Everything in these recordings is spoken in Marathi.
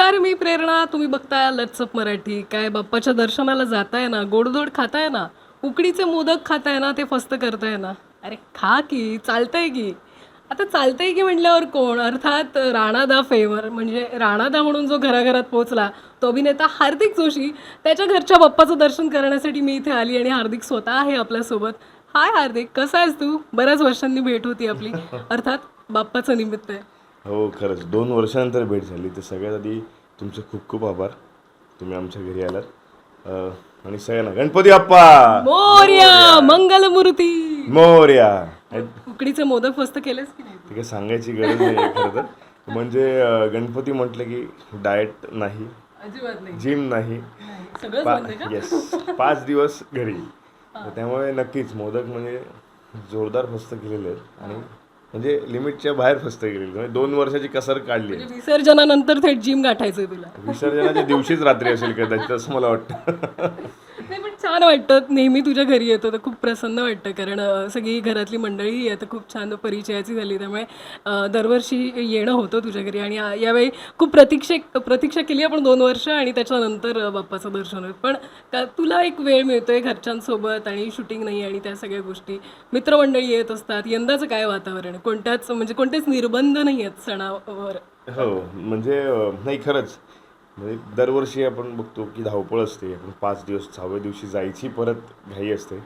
नमस्कार, मी प्रेरणा. तुम्ही बघताय लट्सअप मराठी. काय बाप्पाच्या दर्शनाला जाताय ना, गोडधोड खाताय ना, उकडीचे मोदक खाताय ना, ते फस्त करताय ना. अरे खा की, चालतंय की. आता चालतंय की म्हटल्यावर कोण? अर्थात राणादा फेवर म्हणजे राणादा म्हणून जो घराघरात पोहोचला, तो अभिनेता हार्दिक जोशी. त्याच्या घरच्या बाप्पाचं दर्शन करण्यासाठी मी इथे आली आणि हार्दिक स्वतः आहे आपल्यासोबत. हाय हार्दिक, कसा आहेस तू? बऱ्याच वर्षांनी भेट होती आपली. अर्थात बाप्पाचं निमित्त आहे. हो, खरंच 2 वर्षानंतर भेट झाली. तर सगळ्यात आधी तुमचे खूप खूप आभार. तुम्ही आमच्या घरी आलात. आणि सगळ्यांना गणपती बाप्पा मोरया मंगलमूर्ती. मोरया. हे उकडीचे मोदक फस्त केलेस की नाही? काही सांगायची गरज नाही आहे खरं तर. म्हणजे गणपती म्हटलं की डाएट नाही, अजिबात नाही. जिम नाही, नाही. सगळंच बंद आहे का? येस 5 दिवस घरी. तर त्यामुळे नक्कीच मोदक म्हणजे जोरदार फस्त केलेले आहेत आणि म्हणजे लिमिटच्या बाहेर फस्त केलेले म्हणजे 2 वर्षाची कसर काढली आहे. म्हणजे विसर्जनानंतर थेट जिम गाठायचंय तुला. विसर्जनाच्या दिवशीच रात्री असेल कदाचित असं मला वाटतं. नाही पण छान वाटतं, नेहमी तुझ्या घरी येतो तर खूप प्रसन्न वाटतं, कारण सगळी घरातली मंडळी आता खूप छान परिचयाची झाली, त्यामुळे दरवर्षी येणं होतं तुझ्या घरी. आणि यावेळी खूप प्रतीक्षा केली आपण 2 वर्ष, आणि त्याच्यानंतर बाप्पाचं दर्शन होतं. पण तुला एक वेळ मिळतोय घरच्यांसोबत, आणि शूटिंग नाही आणि त्या सगळ्या गोष्टी, मित्रमंडळी येत असतात. यंदाचं काय वातावरण? कोणतेच निर्बंध नाही आहेत सणावर? हो, म्हणजे नाही खरंच म्हणजे दरवर्षी आपण बघतो की धावपळ असते. आपण 5 दिवस 6व्या दिवशी जायची परत घाई असते.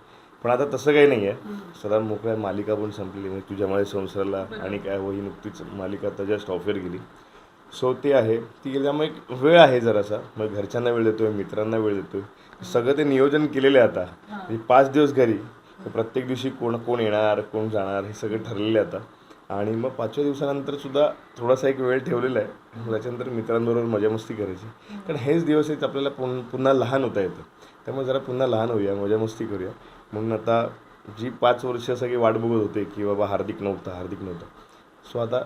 पण आता तसं काही नाही आहे. सदा मोकळ्या मालिका पण संपलेली म्हणजे तुझ्यामुळे संसारला आणि काय हो ही नुकतीच मालिका आता जस्ट ऑफर गेली. सो ते आहे ती गेली त्यामुळे एक वेळ आहे जरासा. मग घरच्यांना वेळ देतोय, मित्रांना वेळ देतोय. सगळं ते नियोजन केलेलं आहे आता. म्हणजे 5 दिवस घरी. तर प्रत्येक दिवशी कोण कोण येणार, कोण जाणार हे सगळं ठरलेलं आहे आता. आणि मग 5व्या दिवसानंतर सुद्धा थोडासा एक वेळ ठेवलेला आहे. मग त्याच्यानंतर मित्रांबरोबर मजामस्ती करायची. कारण हेच दिवस आहेत आपल्याला पुन्हा लहान होता येतं. त्यामुळे जरा पुन्हा लहान होऊया, मजामस्ती करूया. म्हणून आता जी 5 वर्ष सगळी वाट बघत होते की बाबा हार्दिक नव्हता, हार्दिक नव्हता. सो आता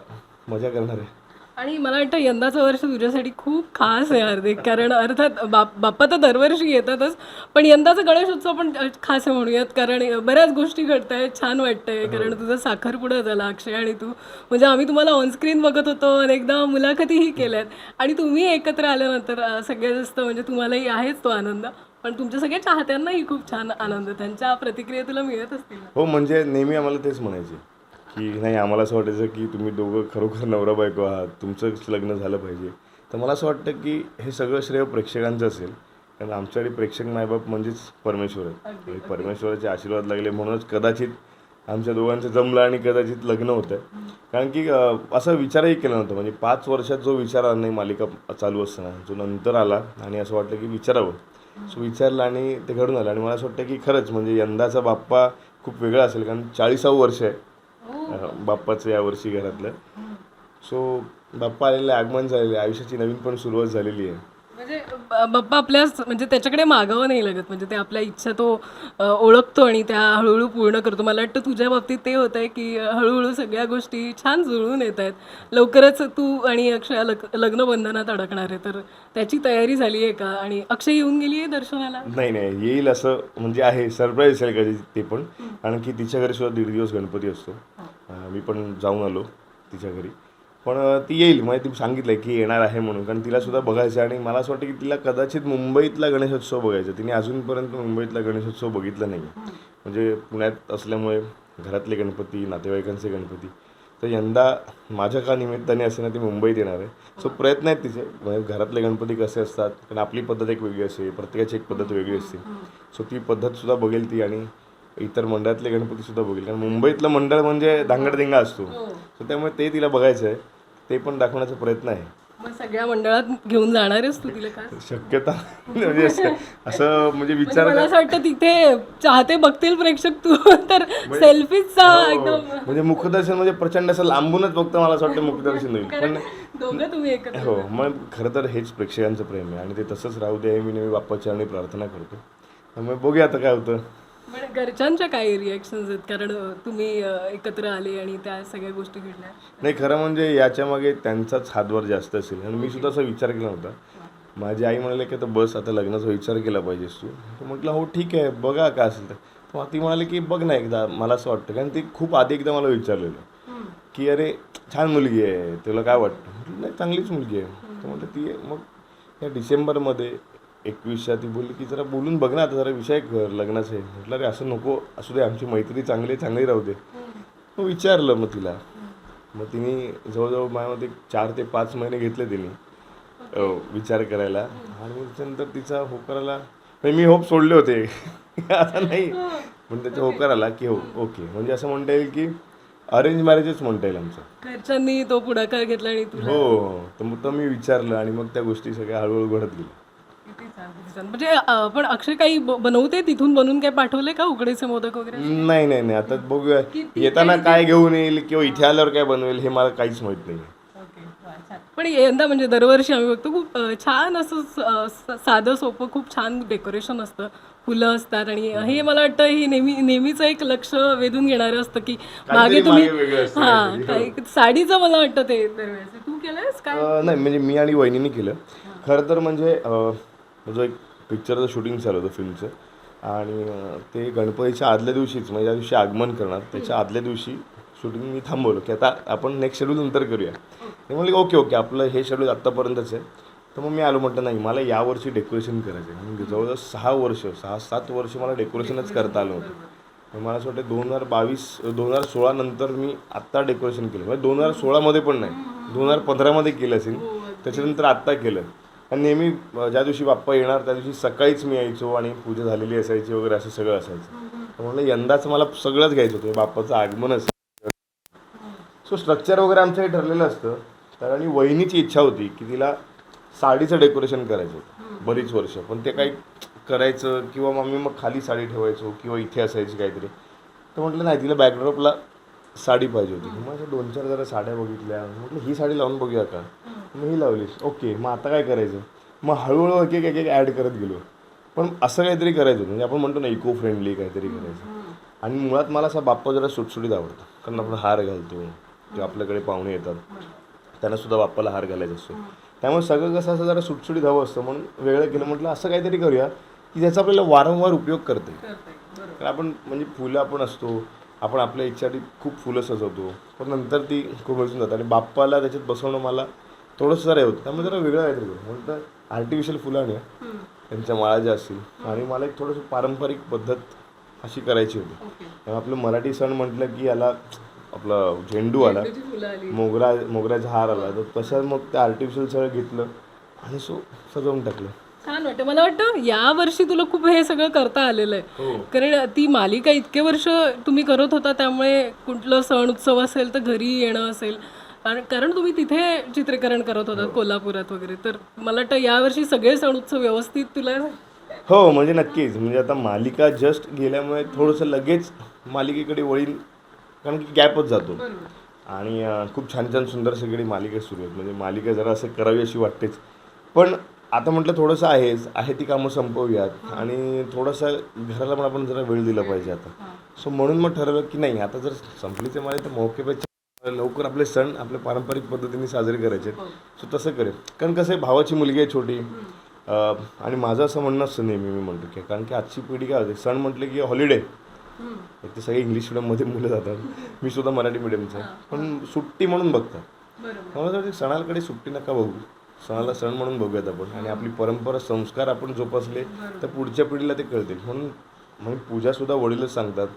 मजा करणार आहे. आणि मला वाटतं यंदाचं वर्ष तुझ्यासाठी खूप खास आहे हार्दिक, कारण अर्थात बाप्पा तर दरवर्षी येतातच, पण यंदाचा गणेशोत्सव पण खास आहे म्हणूयात, कारण बऱ्याच गोष्टी घडत आहेत. छान वाटतंय, कारण तुझा साखरपुडा झाला अक्षय आणि तू. म्हणजे आम्ही तुम्हाला ऑनस्क्रीन बघत होतो, अनेकदा मुलाखतीही केल्यात, आणि तुम्ही एकत्र आल्यानंतर सगळ्यात जास्त म्हणजे तुम्हालाही आहेच तो आनंद, पण तुमच्या सगळ्या चाहत्यांनाही खूप छान आनंद, त्यांच्या प्रतिक्रिया तुला मिळत असतील ना? हो, म्हणजे नेहमी आम्हाला तेच म्हणायचे की नाही आम्हाला असं वाटायचं की तुम्ही दोघं खरोखर नवरा बायको आहात, तुमचंच लग्न झालं पाहिजे. तर मला असं वाटतं की हे सगळं श्रेय प्रेक्षकांचं असेल. कारण आमच्याकडे प्रेक्षक मायबाप म्हणजेच परमेश्वर आहेत. आणि परमेश्वराचे आशीर्वाद लागले म्हणूनच कदाचित आमच्या दोघांचं जमलं आणि कदाचित लग्न होतं. कारण की असा विचारही केला नव्हता. म्हणजे 5 वर्षात जो विचार आला नाही मालिका चालू असताना, जो नंतर आला आणि असं वाटलं की विचारावं. सो विचारलं आणि ते घडून आलं. आणि मला असं वाटतं की खरंच म्हणजे यंदाचा बाप्पा खूप वेगळा असेल, कारण 40वं वर्ष आहे बाप्पाचं यावर्षी घरातलं. सो बाप्पा आलेलं आगमन झालेलं आहे, आयुष्याची नवीन पण सुरुवात झालेली आहे. म्हणजे बाप्पा आपल्याच म्हणजे त्याच्याकडे मागावं नाही लागत, म्हणजे ते आपल्या इच्छा तो ओळखतो आणि त्या हळूहळू पूर्ण करतो. मला वाटतं तुझ्या बाबतीत ते होत आहे की हळूहळू सगळ्या गोष्टी छान जुळून येत आहेत. लवकरच तू आणि अक्षय लग्नबंधनात अडकणार आहे, तर त्याची तयारी झाली आहे का? आणि अक्षय येऊन गेली आहे दर्शनाला? नाही नाही येईल असं म्हणजे आहे, सरप्राईज असेल कधी ते पण. कारण की तिच्या घरी सुद्धा 1.5 दिवस गणपती असतो. मी पण जाऊन आलो तिच्या घरी. पण ती येईल म्हणजे ती सांगितलं की येणार आहे म्हणून, कारण तिला सुद्धा बघायचं आहे. आणि मला असं वाटतं की तिला कदाचित मुंबईतला गणेशोत्सव बघायचा. तिने अजूनपर्यंत मुंबईतला गणेशोत्सव बघितला नाही आहे. म्हणजे पुण्यात असल्यामुळे घरातले गणपती, नातेवाईकांचे गणपती. तर यंदा माझ्या का निमित्ताने असे ना ती मुंबईत येणार आहे. सो प्रयत्न आहेत तिचे. म्हणजे घरातले गणपती कसे असतात, कारण आपली पद्धत एक वेगळी असते, प्रत्येकाची एक पद्धत वेगळी असते. सो ती पद्धतसुद्धा बघेल ती, आणि इतर मंडळातले गणपतीसुद्धा बघेल. कारण मुंबईतलं मंडळ म्हणजे धांगडधिंगा असतो. सो त्यामुळे ते तिला बघायचं आहे. ते पण दाखवण्याचा प्रयत्न आहे. मग सगळ्या मंडळात घेऊन जाणारच तू तिला का? शक्यता म्हणजे असं म्हणजे विचार मला असं वाटतं तिथे चाहते बघतील प्रेक्षक, तू तर सेल्फीचा एकदम म्हणजे मुखदर्शन म्हणजे प्रचंड असं लांबूनच बघतं. मला असं वाटतं मुखदर्शन होईल. पण दोघं तुम्ही एकत्र. हो, मग खरं तर हेच प्रेक्षकांचं प्रेम आहे आणि ते तसंच राहू दे हे मी नेहमी बाप्पाच्या आणि प्रार्थना करतो. त्यामुळे बघूया आता काय होतं. पण घरच्यांच्या काय रिॲक्शन्स आहेत, कारण तुम्ही एकत्र आले आणि त्या सगळ्या गोष्टी घडल्या? नाही खरं म्हणजे याच्यामागे त्यांचाच हातभार जास्त असेल. आणि मी सुद्धा असा विचार केला होता. माझी आई म्हणाले की आता बस, आता लग्नाचा विचार केला पाहिजेस तू. तर म्हटलं हो ठीक आहे, बघा काय असेल तर. मग ती म्हणाली की बघ ना एकदा, मला असं वाटतं. कारण ती खूप आधी एकदा मला विचारलेलं की अरे छान मुलगी आहे, तुला काय वाटतं? म्हटलं नाही चांगलीच मुलगी आहे. तर म्हटलं ती मग या डिसेंबरमध्ये 21 ती बोलली की जरा बोलून बघ ना, आता जरा विषय कर लग्नाचे. म्हटलं अरे असं नको, असू दे, आमची मैत्री चांगली राहू दे. मग विचारलं मग तिला. मग तिने जवळजवळ माझ्यामध्ये 4 ते 5 महिने घेतले तिने विचार करायला. आणि मग त्याच्यानंतर तिचा होकार आला. म्हणजे मी होप सोडले होते आता नाही, पण त्याचा होकार आला की हो ओके, म्हणजे असं म्हणता येईल की अरेंज मॅरेजच म्हणता येईल आमचं. घरच्यांनी तो पुढाकार घेतला आणि तुला हो, तर मग मी विचारलं आणि मग त्या गोष्टी सगळ्या हळूहळू घडत गेल्या. किती छान, किती छान. म्हणजे पण अक्षय काही बनवते तिथून बनवून काय पाठवले का उकडीचे मोदक वगैरे? नाही, आता बघूया येताना काय घेऊन येईल किंवा इथे आल्यावर काय बनवेल हे मला काहीच माहित नाही. पण यंदा म्हणजे दरवर्षी आम्ही बघतो खूप छान असं साधं सोपं खूप छान डेकोरेशन असतं, फुलं असतात. आणि हे मला वाटतं हे नेहमीच एक लक्ष वेधून घेणारं असतं की मागे तुम्ही वेगळं असतं हां काही साडीचं मला वाटतं ते दरवेळेस तू केलंयस काय? नाही, म्हणजे मी आणि वहिनीने केलं खरं तर. म्हणजे जो एक पिक्चरचं शूटिंग चालू होतं फिल्मचं, आणि ते गणपतीच्या आदल्या दिवशीच, म्हणजे ज्या दिवशी आगमन करणार त्याच्या आदल्या दिवशी शूटिंग मी थांबवलं की आता आपण नेक्स्ट शेड्यूल नंतर करूया. ते म्हणले ओके आपलं हे शेड्यूल आत्तापर्यंतच आहे. तर मग मी आलो, म्हटलं नाही मला यावर्षी डेकोरेशन करायचं आहे. म्हणजे जवळजवळ 6-7 वर्ष मला डेकोरेशनच करता आलं होतं. मला असं वाटतं 2016 नंतर मी आत्ता डेकोरेशन केलं. म्हणजे 2016मध्ये पण नाही, 2015मध्ये केलं असेल, त्याच्यानंतर आत्ता केलं. आणि नेहमी ज्या दिवशी बाप्पा येणार त्या दिवशी सकाळीच मी यायचो आणि पूजा झालेली असायची वगैरे, असं सगळं असायचं. तर म्हटलं यंदाच मला सगळंच घ्यायचं होतं, बाप्पाचं आगमनच. सो स्ट्रक्चर वगैरे आमच्याकडे ठरलेलं असतं. तर आणि वहिनीची इच्छा होती की तिला साडीचं डेकोरेशन करायचं होतं बरीच वर्ष, पण ते काही करायचं किंवा मग खाली साडी ठेवायचो किंवा इथे असायची काहीतरी. तर म्हटलं नाही, तिला बॅकड्रॉपला साडी पाहिजे होती. मग अशा 2-4 जरा साड्या बघितल्या. म्हटलं ही साडी लावून बघूया का. मग ही लावली. ओके, मग आता काय करायचं. मग हळूहळू एक ॲड करत गेलो. पण असं काहीतरी करायचं, म्हणजे आपण म्हणतो ना इको फ्रेंडली काहीतरी करायचं. आणि मुळात मला असा बाप्पा जरा सुटसुटीत आवडतं, कारण आपण हार घालतो किंवा आपल्याकडे पाहुणे येतात त्यांनासुद्धा बाप्पाला हार घालायचा असतो. त्यामुळे सगळं कसं असं जरा सुटसुटीत हवं असतं, म्हणून वेगळं केलं. म्हटलं असं काहीतरी करूया की ज्याचा आपल्याला वारंवार उपयोग करता येईल. कारण आपण म्हणजे फुलं आपण असतो, आपण आपल्या इच्छासाठी खूप फुलं सजवतो, पण नंतर ती कोमेजून जातात. आणि बाप्पाला त्याच्यात बसवणं मला थोडंसं जरा हे होतं. त्यामुळे जरा वेगळं काहीतरी करू म्हटलं. आर्टिफिशियल फुलं आणूया, त्यांच्या माळा ज्या असतील. आणि मला एक थोडंसं पारंपरिक पद्धत अशी करायची होती. त्यामुळे आपलं मराठी सण म्हटलं की याला आपलं झेंडू आला, मोगऱ्याचा हार आला, तर तसं मग ते आर्टिफिशियल सगळं घेतलं आणि सजवून टाकलं. छान वाटतं. मला वाटतं या वर्षी तुला खूप हे सगळं करता आलेलं आहे, कारण ती मालिका इतके वर्ष तुम्ही करत होता, त्यामुळे कुठलं सण उत्सव असेल तर घरी येणं असेल, कारण तुम्ही तिथे चित्रीकरण करत होतात कोल्हापुरात वगैरे. तर मला वाटतं यावर्षी सगळे सण उत्सव व्यवस्थित तुला. हो, म्हणजे नक्कीच. म्हणजे आता मालिका जस्ट गेल्यामुळे थोडंसं लगेच मालिकेकडे वळील, कारण की गॅपच जातो. आणि खूप छान सुंदर सगळी मालिका सुरू आहेत. म्हणजे मालिका जरा असं करावी अशी वाटतेच. पण आता म्हटलं थोडंसं आहे ती कामं संपवूयात आणि थोडंसं घराला पण आपण जरा वेळ दिला पाहिजे आता. सो म्हणून मग ठरवलं की नाही, आता जर संपलीचे मला तर मौकेपेक्षा लवकर आपले सण आपल्या पारंपरिक पद्धतीने साजरे करायचे. सो तसं करेल. कारण कसं आहे, भावाची मुलगी आहे छोटी. आणि माझं असं म्हणणं असतं नेहमी, मी म्हणतो की कारण की आजची पिढी काय होते, सण म्हटलं की हॉलिडे. ते सगळे इंग्लिश मिडियममध्ये मुलं जातात, मी सुद्धा मराठी मिडियमचं आहे, पण सुट्टी म्हणून बघतात. मला वाटतं सणाकडे सुट्टी नका बघू, सणाला सण म्हणून बघूयात आपण. आणि आपली परंपरा संस्कार आपण जोपासले तर पुढच्या पिढीला ते कळतील. म्हणून पूजासुद्धा वडीलच सांगतात.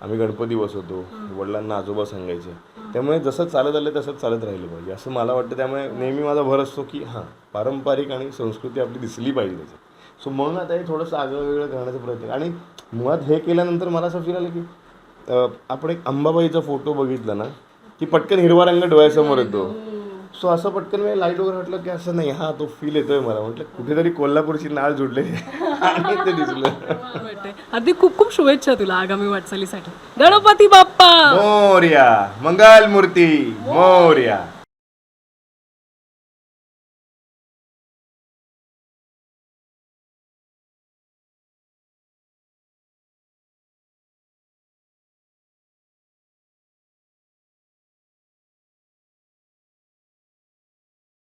आम्ही गणपती बसवतो, वडिलांना आजोबा सांगायचे. त्यामुळे जसं चालत आलं तसंच चालत राहिलं पाहिजे असं मला वाटतं. त्यामुळे नेहमी माझा भर असतो की पारंपरिक आणि संस्कृती आपली दिसली पाहिजे त्याच्यात. सो म्हणून आता हे थोडंसं आगळं करण्याचा प्रयत्न. आणि मुळात हे केल्यानंतर मला असं फील आलं की आपण एक अंबाबाईचा फोटो बघितला ना की पटकन हिरवा रंग डोळ्यासमोर येतो. सो असं पटकन मी लाईट वगैरे म्हटलं की असं नाही, तो फील येतोय मला. म्हटलं कुठेतरी कोल्हापूरची नाळ जुडलेली आणि ते दिसलं. हार्दिक खूप खूप शुभेच्छा तुला आगामी वाटचालीसाठी. गणपती बाप्पा मोरया, मंगल मूर्ती मोरया.